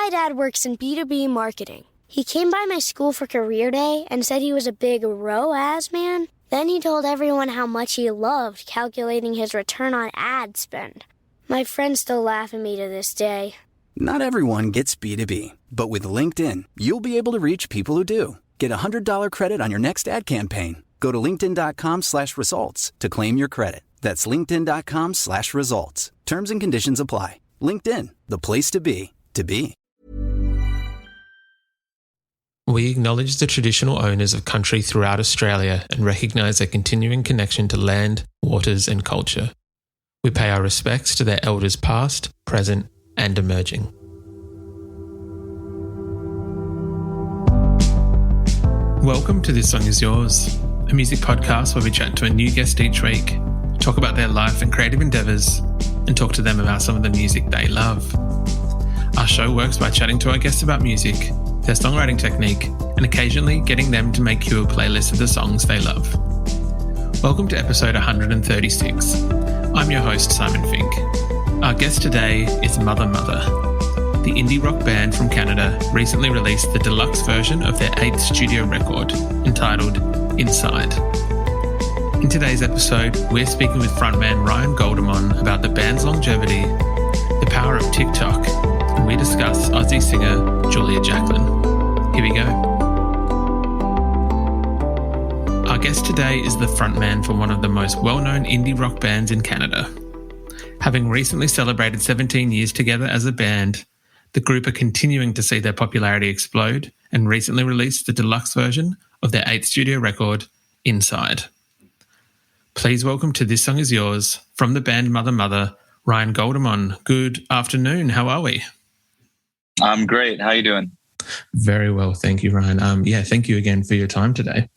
My dad works in B2B marketing. He came by my school for career day and said he was a big ROAS man. Then he told everyone how much he loved calculating his return on ad spend. My friends still laugh at me to this day. Not everyone gets B2B, but with LinkedIn, you'll be able to reach people who do. Get a $100 credit on your next ad campaign. Go to linkedin.com/results to claim your credit. That's linkedin.com/results. Terms and conditions apply. LinkedIn, the place to be, to be. We acknowledge the traditional owners of country throughout Australia and recognise their continuing connection to land, waters and culture. We pay our respects to their elders past, present and emerging. Welcome to This Song Is Yours, a music podcast where we chat to a new guest each week, talk about their life and creative endeavours, and talk to them about some of the music they love. Our show works by chatting to our guests about music, their songwriting technique, and occasionally getting them to make you a playlist of the songs they love. Welcome to episode 136. I'm your host, Simon Fink. Our guest today is Mother Mother. The indie rock band from Canada recently released the deluxe version of their 8th studio record, entitled Inside. In today's episode, we're speaking with frontman Ryan Goldemon about the band's longevity, the power of TikTok, and we discuss Aussie singer Julia Jacklin. Here we go. Our guest today is the frontman for one of the most well-known indie rock bands in Canada. Having recently celebrated 17 years together as a band, the group are continuing to see their popularity explode and recently released the deluxe version of their 8th studio record, Inside. Please welcome to This Song Is Yours, from the band Mother Mother, Ryan Goldemon. Good afternoon. How are we? I'm great. How are you doing? Very well. Thank you, Ryan. Thank you again for your time today.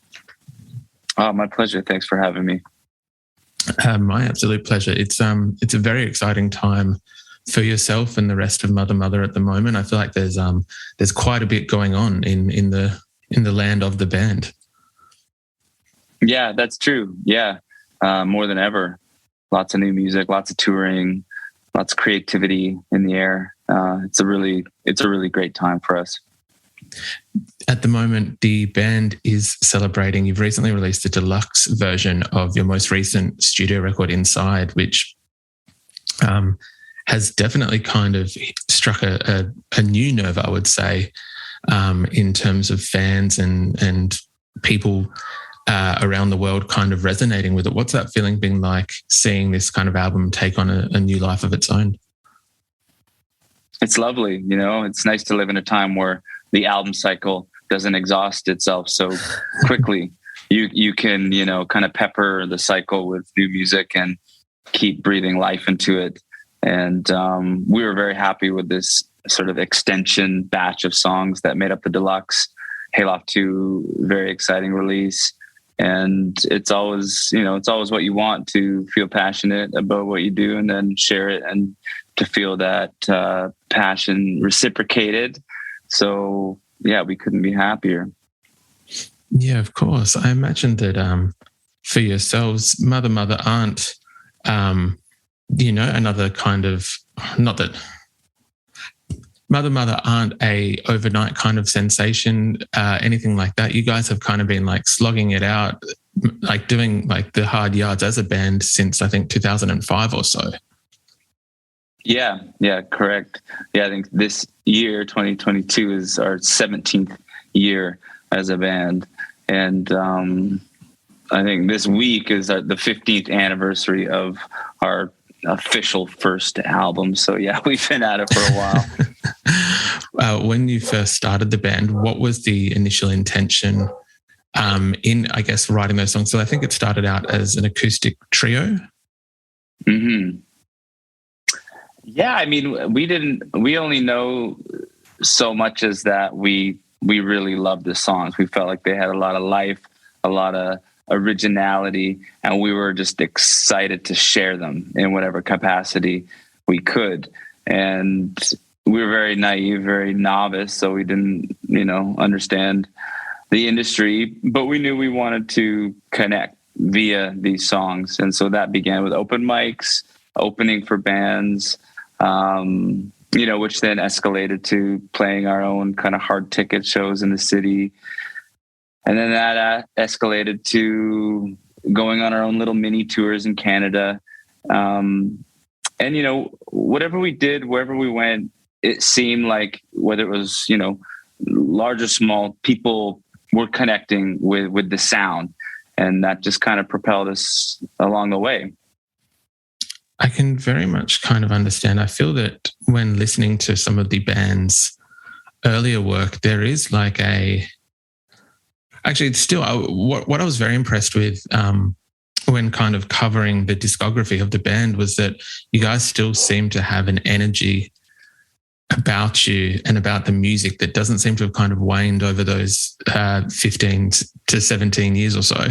Oh, my pleasure. Thanks for having me. My absolute pleasure. It's a very exciting time for yourself and the rest of Mother Mother at the moment. I feel like there's quite a bit going on in the land of the band. Yeah, that's true. Yeah, more than ever. Lots of new music, lots of touring, lots of creativity in the air. It's a really great time for us. At the moment, the band is celebrating. You've recently released the deluxe version of your most recent studio record, Inside, which has definitely kind of struck a new nerve, I would say, in terms of fans and people around the world kind of resonating with it. What's that feeling been like, seeing this kind of album take on a new life of its own? It's lovely. You know, it's nice to live in a time where the album cycle doesn't exhaust itself so quickly. You can, kind of pepper the cycle with new music and keep breathing life into it. And we were very happy with this sort of extension batch of songs that made up the deluxe. Hayloft 2, very exciting release. And it's always what you want, to feel passionate about what you do and then share it and to feel that passion reciprocated. So, yeah, we couldn't be happier. Yeah, of course. I imagine that for yourselves, Mother Mother aren't, another kind of, not that Mother Mother aren't a overnight kind of sensation, anything like that. You guys have kind of been like slogging it out, like doing like the hard yards as a band since I think 2005 or so. Yeah, correct. Yeah, I think this year, 2022, is our 17th year as a band. And I think this week is the 15th anniversary of our official first album. So yeah, we've been at it for a while. When you first started the band, what was the initial intention in, I guess, writing those songs? So I think it started out as an acoustic trio. Mm-hmm. Yeah, I mean, we only know so much as that we really loved the songs. We felt like they had a lot of life, a lot of originality, and we were just excited to share them in whatever capacity we could. And we were very naive, very novice, so we didn't, understand the industry, but we knew we wanted to connect via these songs. And so that began with open mics, opening for bands, which then escalated to playing our own kind of hard ticket shows in the city. And then that escalated to going on our own little mini tours in Canada. And, whatever we did, wherever we went, it seemed like whether it was, large or small, people were connecting with the sound. And that just kind of propelled us along the way. I can very much kind of understand. I feel that when listening to some of the band's earlier work, there is like actually, it's still what I was very impressed with when kind of covering the discography of the band was that you guys still seem to have an energy about you and about the music that doesn't seem to have kind of waned over those 15 to 17 years or so.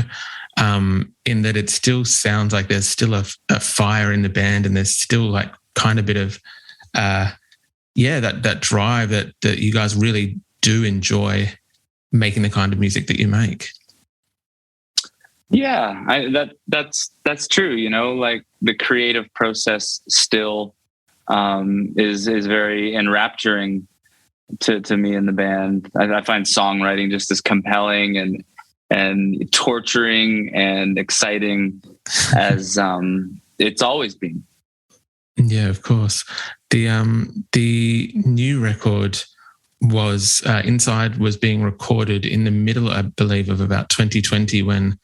In that it still sounds like there's still a fire in the band, and there's still like kind of bit of that drive that you guys really do enjoy making the kind of music that you make. Yeah, that's true. Like the creative process still is very enrapturing to me in the band. I find songwriting just as compelling and torturing and exciting as it's always been. Yeah, of course. The new record was Inside was being recorded in the middle, I believe, of about 2020 when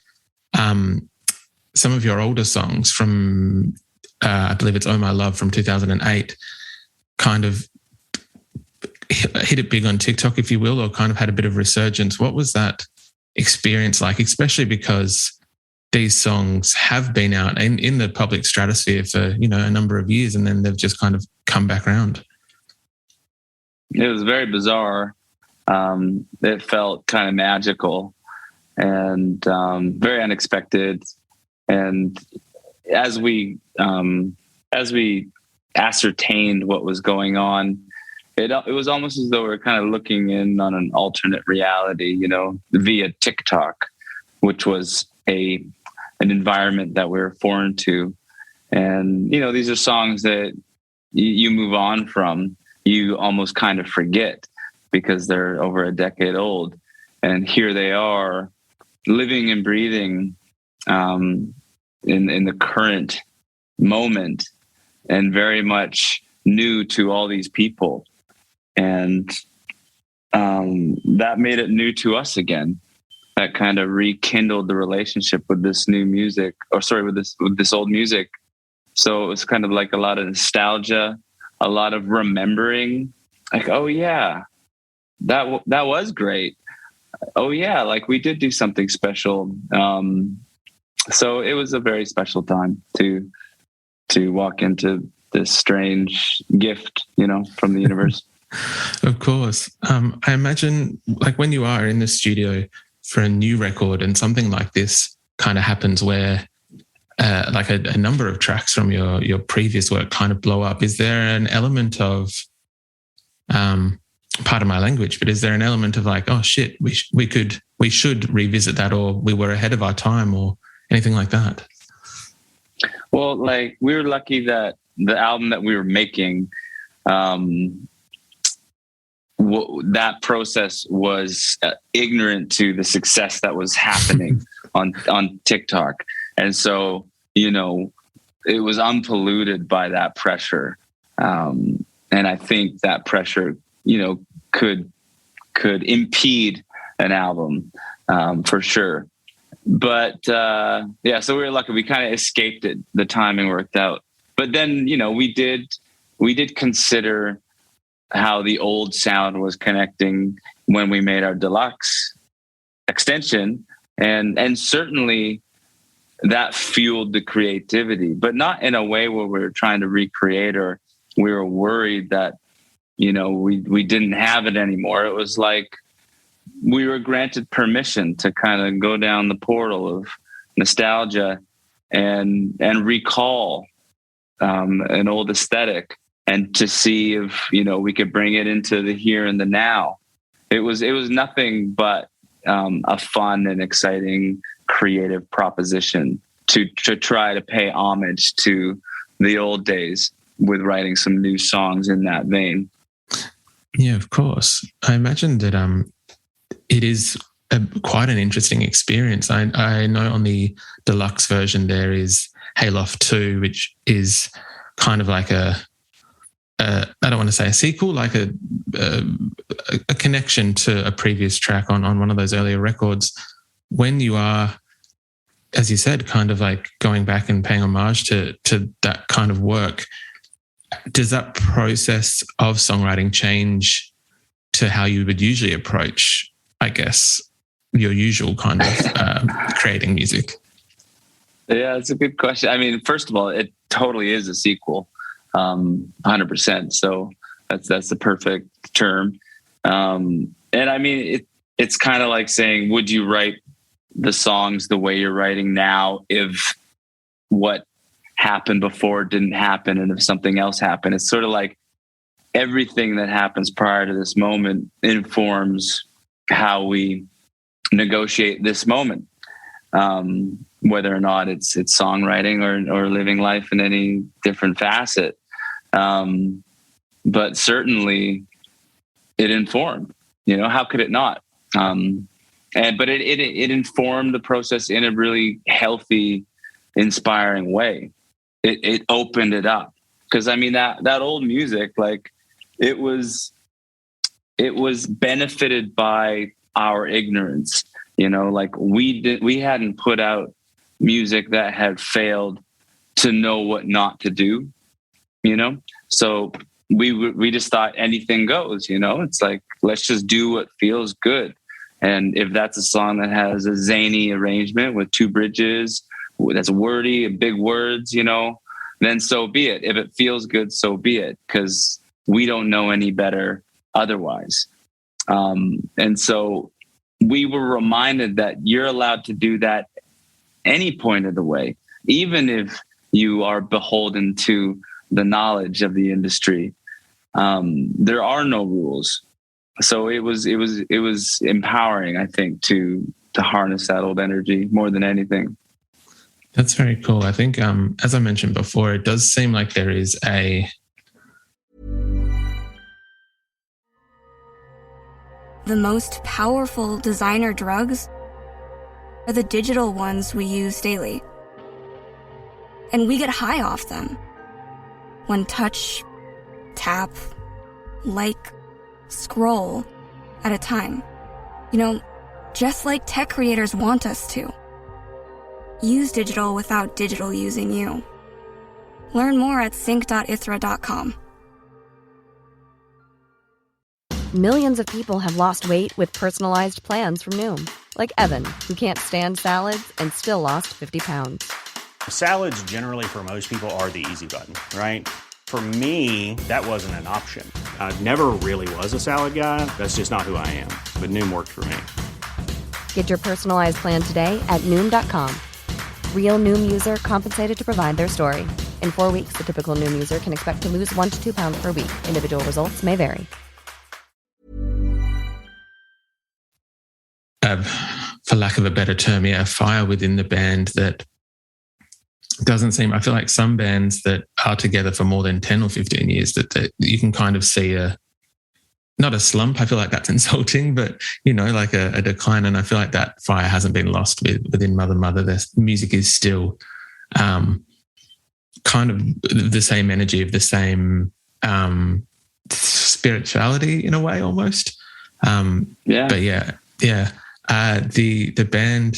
some of your older songs from I believe it's Oh My Love from 2008 kind of hit it big on TikTok, if you will, or kind of had a bit of resurgence. What was that experience like, especially because these songs have been out in the public stratosphere for, a number of years, and then they've just kind of come back around? It was very bizarre. It felt kind of magical and very unexpected. And as we ascertained what was going on, it was almost as though we were kind of looking in on an alternate reality, via TikTok, which was an environment that we were foreign to. And, these are songs that you move on from, you almost kind of forget because they're over a decade old. And here they are living and breathing in the current moment and very much new to all these people. And that made it new to us again. That kind of rekindled the relationship with this new music, with this old music. So it was kind of like a lot of nostalgia, a lot of remembering, like, oh yeah, that was great. Oh yeah, like we did do something special. So it was a very special time to walk into this strange gift, from the universe. Of course. I imagine like when you are in the studio for a new record and something like this kind of happens where like a number of tracks from your previous work kind of blow up, is there an element of, pardon my language, but is there an element of like, oh shit, we should revisit that, or we were ahead of our time, or anything like that? Well, like we were lucky that the album that we were making, that process was ignorant to the success that was happening on TikTok. And so, it was unpolluted by that pressure. And I think that pressure, could impede an album for sure. But so we were lucky. We kind of escaped it. The timing worked out. But then, we did consider how the old sound was connecting when we made our deluxe extension. And certainly that fueled the creativity, but not in a way where we were trying to recreate or we were worried that, we didn't have it anymore. It was like we were granted permission to kind of go down the portal of nostalgia and recall an old aesthetic, and to see if, we could bring it into the here and the now. It was nothing but a fun and exciting creative proposition to try to pay homage to the old days with writing some new songs in that vein. Yeah, of course. I imagine that it is quite an interesting experience. I know on the deluxe version there is Hayloft 2, which is kind of like I don't want to say a sequel, like a connection to a previous track on one of those earlier records. When you are, as you said, kind of like going back and paying homage to that kind of work, does that process of songwriting change to how you would usually approach, I guess, your usual kind of creating music? Yeah, it's a good question. I mean, first of all, it totally is a sequel, 100%. So that's the perfect term. And I mean, it's kind of like saying, would you write the songs the way you're writing now if what happened before didn't happen and if something else happened? It's sort of like everything that happens prior to this moment informs how we negotiate this moment, whether or not it's songwriting or living life in any different facet. But certainly it informed, how could it not? But it informed the process in a really healthy, inspiring way. It opened it up, because I mean that old music, like it was benefited by our ignorance. Like we hadn't put out music that had failed to know what not to do. So we just thought anything goes. It's like, let's just do what feels good. And if that's a song that has a zany arrangement with 2 bridges, that's wordy and big words, then so be it. If it feels good, so be it, because we don't know any better otherwise. And so we were reminded that you're allowed to do that any point of the way, even if you are beholden to the knowledge of the industry. There are no rules. So it was empowering, I think, to harness that old energy more than anything. That's very cool. I think, as I mentioned before, it does seem like there is The most powerful designer drugs are the digital ones we use daily. And we get high off them. One touch, tap, like, scroll at a time. Just like tech creators want us to. Use digital without digital using you. Learn more at sync.ithra.com. Millions of people have lost weight with personalized plans from Noom. Like Evan, who can't stand salads and still lost 50 pounds. Salads generally for most people are the easy button, right? For me, that wasn't an option. I never really was a salad guy. That's just not who I am. But Noom worked for me. Get your personalized plan today at Noom.com. Real Noom user compensated to provide their story. In 4 weeks, the typical Noom user can expect to lose 1 to 2 pounds per week. Individual results may vary. For lack of a better term, a fire within the band that doesn't seem, I feel like some bands that are together for more than 10 or 15 years, that you can kind of see not a slump, I feel like that's insulting, but, like a decline. And I feel like that fire hasn't been lost within Mother. The music is still kind of the same energy, of the same spirituality in a way almost. But the band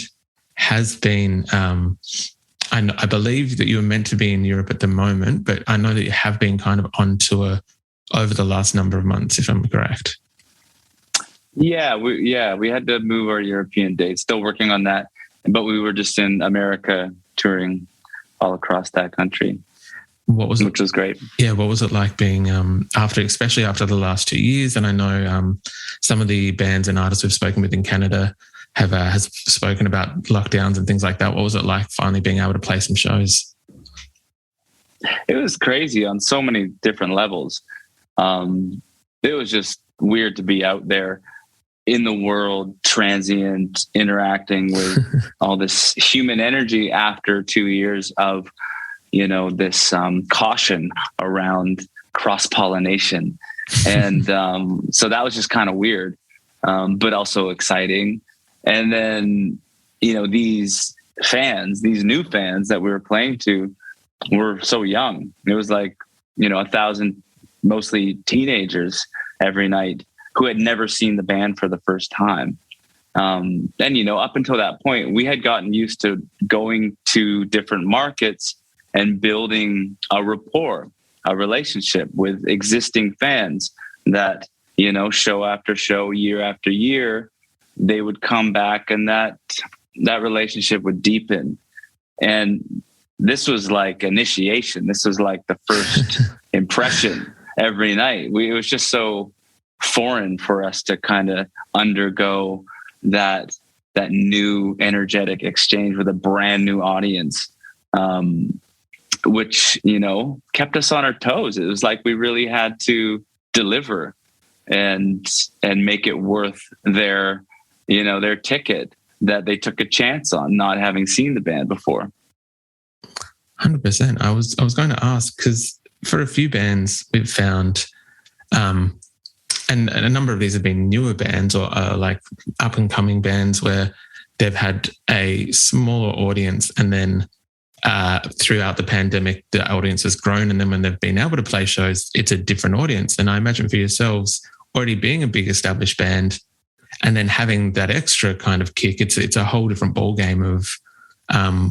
has been, I believe that you were meant to be in Europe at the moment, but I know that you have been kind of on tour over the last number of months, if I'm correct. Yeah, we had to move our European dates. Still working on that, but we were just in America touring all across that country. Which was great. Yeah, what was it like being especially after the last 2 years? And I know some of the bands and artists we've spoken with in Canada has spoken about lockdowns and things like that. What was it like finally being able to play some shows? It was crazy on so many different levels. It was just weird to be out there in the world, transient, interacting with all this human energy after 2 years of this caution around cross-pollination. And so that was just kind of weird, but also exciting. And then, these new fans that we were playing to were so young. It was like, 1,000, mostly teenagers every night who had never seen the band for the first time. And, up until that point, we had gotten used to going to different markets and building a rapport, a relationship with existing fans that, show after show, year after year, they would come back and that relationship would deepen. And this was like initiation. This was like the first impression every night. It was just so foreign for us to kind of undergo that new energetic exchange with a brand new audience, which, kept us on our toes. It was like we really had to deliver and make it worth their ticket that they took a chance on, not having seen the band before. 100%. I was going to ask, because for a few bands we've found, and a number of these have been newer bands or like up and coming bands where they've had a smaller audience, and then throughout the pandemic, the audience has grown. And then when they've been able to play shows, it's a different audience. And I imagine for yourselves, already being a big established band and then having that extra kind of kick, it's a whole different ball game of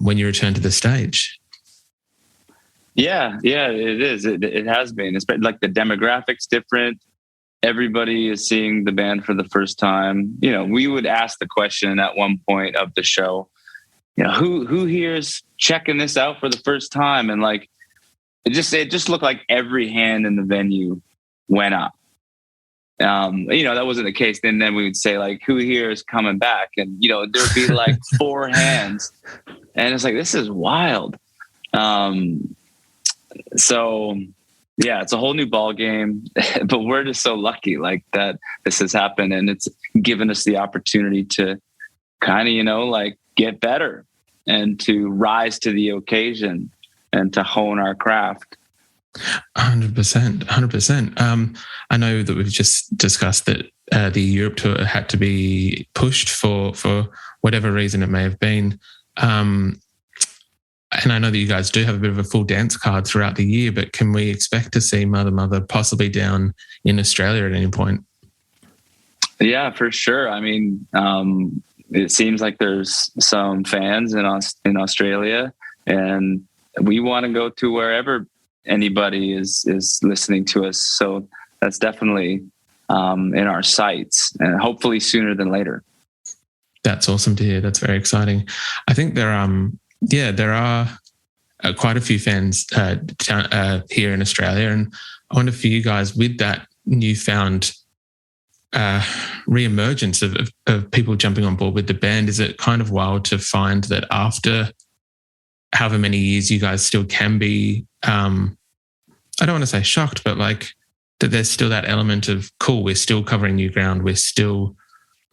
when you return to the stage. Yeah, it is. It has been. It's like the demographics different. Everybody is seeing the band for the first time. We would ask the question at one point of the show, who here's checking this out for the first time? And like, it just looked like every hand in the venue went up. That wasn't the case. Then we would say like, who here is coming back? And, there'd be like 4 hands, and it's like, this is wild. So yeah, it's a whole new ball game, but we're just so lucky like that this has happened, and it's given us the opportunity to kind of, like get better and to rise to the occasion and to hone our craft. 100%. I know that we've just discussed that the Europe tour had to be pushed for whatever reason it may have been. And I know that you guys do have a bit of a full dance card throughout the year, but can we expect to see Mother possibly down in Australia at any point? Yeah, for sure. I mean, it seems like there's some fans in Australia, and we want to go to wherever anybody is listening to us. So that's definitely in our sights, and hopefully sooner than later. That's awesome to hear. That's very exciting. I think there are quite a few fans here in Australia, and I wonder for you guys, with that newfound re-emergence of people jumping on board with the band, is it kind of wild to find that after however many years you guys still can be, I don't want to say shocked, but like that there's still that element of, cool, we're still covering new ground. We're still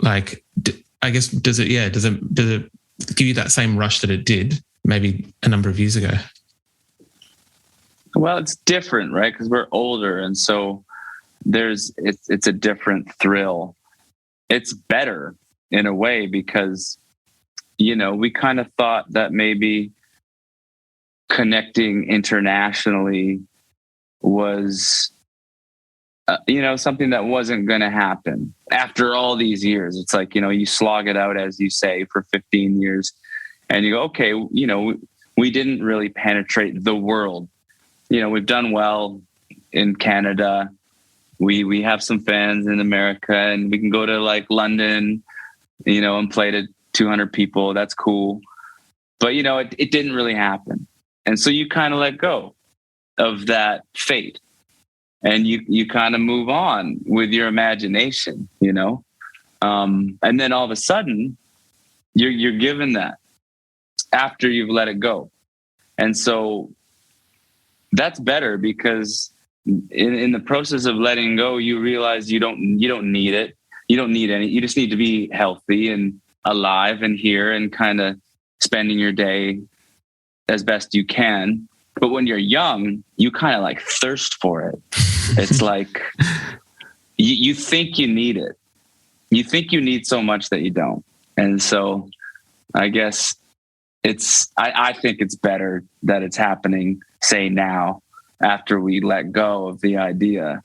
like, I guess, does it give you that same rush that it did maybe a number of years ago? Well, it's different, right? Because we're older, and so it's a different thrill. It's better in a way because, we kind of thought that maybe connecting internationally was, something that wasn't going to happen after all these years. It's like, you slog it out, as you say, for 15 years and you go, okay, we didn't really penetrate the world. We've done well in Canada. We have some fans in America, and we can go to like London, and play to 200 people. That's cool. But, it didn't really happen. And so you kind of let go of that fate, and you kind of move on with your imagination, and then all of a sudden you're given that after you've let it go. And so that's better because in the process of letting go, you realize you don't need it. You don't need any, you just need to be healthy and alive and here and kind of spending your day as best you can. But when you're young, you kind of like thirst for it. It's like you think you need it. You think you need so much that you don't. And so I guess I think it's better that it's happening, say now, after we let go of the idea,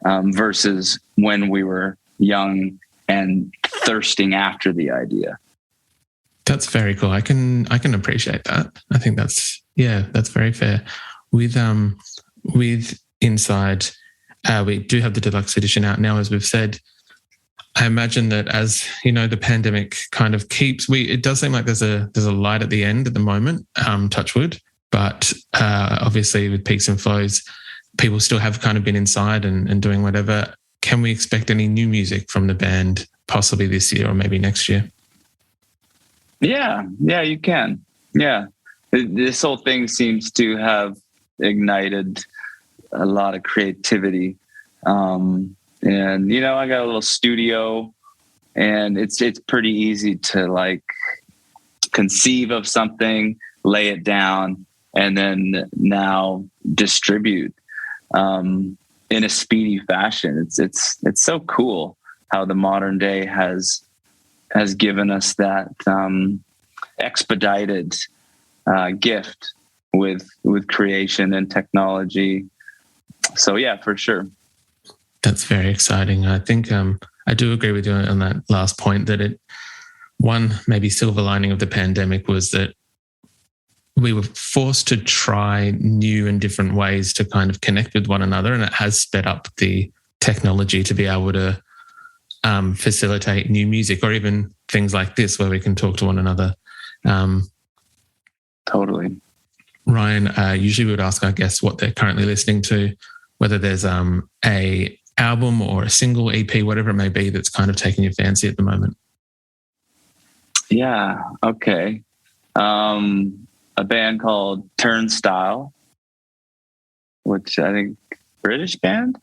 versus when we were young and thirsting after the idea. That's very cool. I can appreciate that. I think that's very fair. With Inside, we do have the deluxe edition out now, as we've said. I imagine that as you know, the pandemic kind of keeps. It does seem like there's a light at the end at the moment. Touch wood, but obviously with peaks and flows, people still have kind of been inside and doing whatever. Can we expect any new music from the band possibly this year or maybe next year? Yeah, you can. Yeah, this whole thing seems to have ignited a lot of creativity. And, you know, I got a little studio, and it's pretty easy to like conceive of something, lay it down, and then now distribute in a speedy fashion. It's so cool how the modern day has given us that expedited gift with creation and technology. So yeah, for sure. That's very exciting. I think I do agree with you on that last point, that one maybe silver lining of the pandemic was that we were forced to try new and different ways to kind of connect with one another, and it has sped up the technology to be able to facilitate new music, or even things like this where we can talk to one another. Totally. Ryan, usually we would ask our guests what they're currently listening to, whether there's a album or a single, EP, whatever it may be, that's kind of taking your fancy at the moment. Yeah. Okay. A band called Turnstile, which I think British band.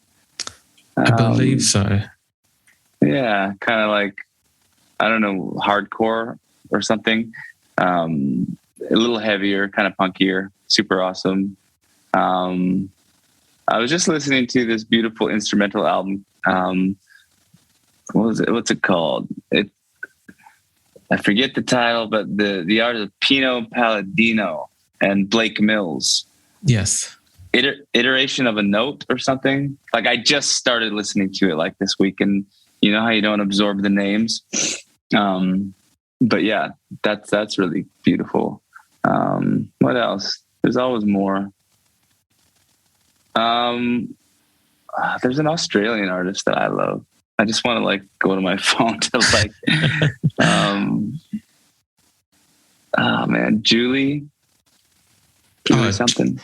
I believe so. Yeah, kind of like, I don't know, hardcore or something. A little heavier, kind of punkier, super awesome. I was just listening to this beautiful instrumental album. What was it? What's it called? I forget the title, but the artist is Pino Palladino and Blake Mills. Yes. Iteration of a Note or something. Like, I just started listening to it like this week, and you know how you don't absorb the names. But yeah, that's really beautiful. What else? There's always more. There's an Australian artist that I love. I just want to like go to my phone to like, oh man, Julie something.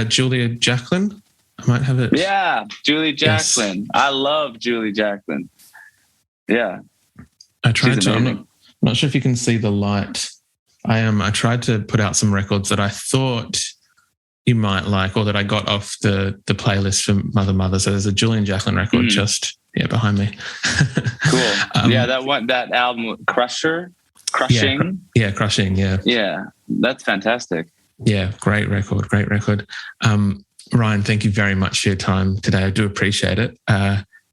Julia Jacqueline. I might have it. Yeah, Julie Jacqueline. Yes. I love Julie Jacqueline. Yeah, I tried to. I'm not sure if you can see the light. I tried to put out some records that I thought you might like, or that I got off the playlist for Mother. So there's a Julian Jacqueline record just behind me. Cool. Yeah, that album, Crushing. Yeah, Crushing. Yeah, that's fantastic. Yeah, great record. Ryan, thank you very much for your time today. I do appreciate it.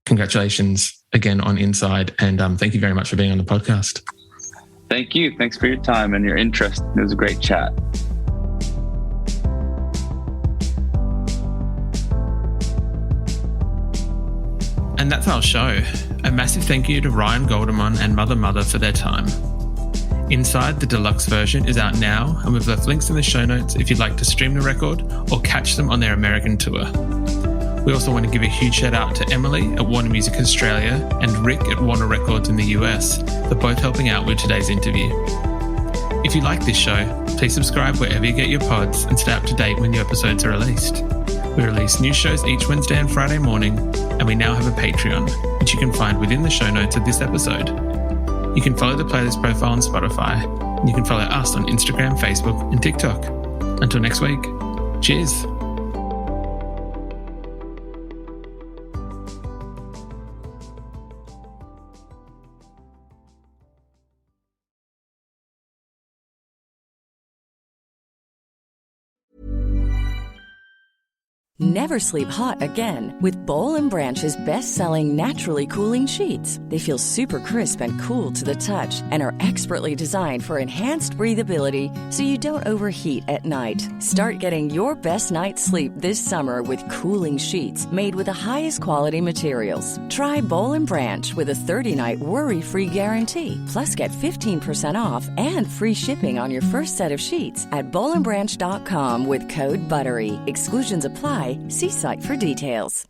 Congratulations again on Inside, and thank you very much for being on the podcast. Thank you. Thanks for your time and your interest. It was a great chat. And that's our show. A massive thank you to Ryan Golderman and Mother for their time. Inside, the deluxe version, is out now, and we've left links in the show notes if you'd like to stream the record or catch them on their American tour. We also want to give a huge shout out to Emilie at Warner Music Australia and Rick at Warner Records in the US for both helping out with today's interview. If you like this show, please subscribe wherever you get your pods and stay up to date when new episodes are released. We release new shows each Wednesday and Friday morning, and we now have a Patreon, which you can find within the show notes of this episode. You can follow the playlist profile on Spotify, and you can follow us on Instagram, Facebook, and TikTok. Until next week, cheers. Never sleep hot again with Bowl and Branch's best-selling naturally cooling sheets. They feel super crisp and cool to the touch and are expertly designed for enhanced breathability so you don't overheat at night. Start getting your best night's sleep this summer with cooling sheets made with the highest quality materials. Try Bowl and Branch with a 30-night worry-free guarantee. Plus, get 15% off and free shipping on your first set of sheets at bowlandbranch.com with code BUTTERY. Exclusions apply. See site for details.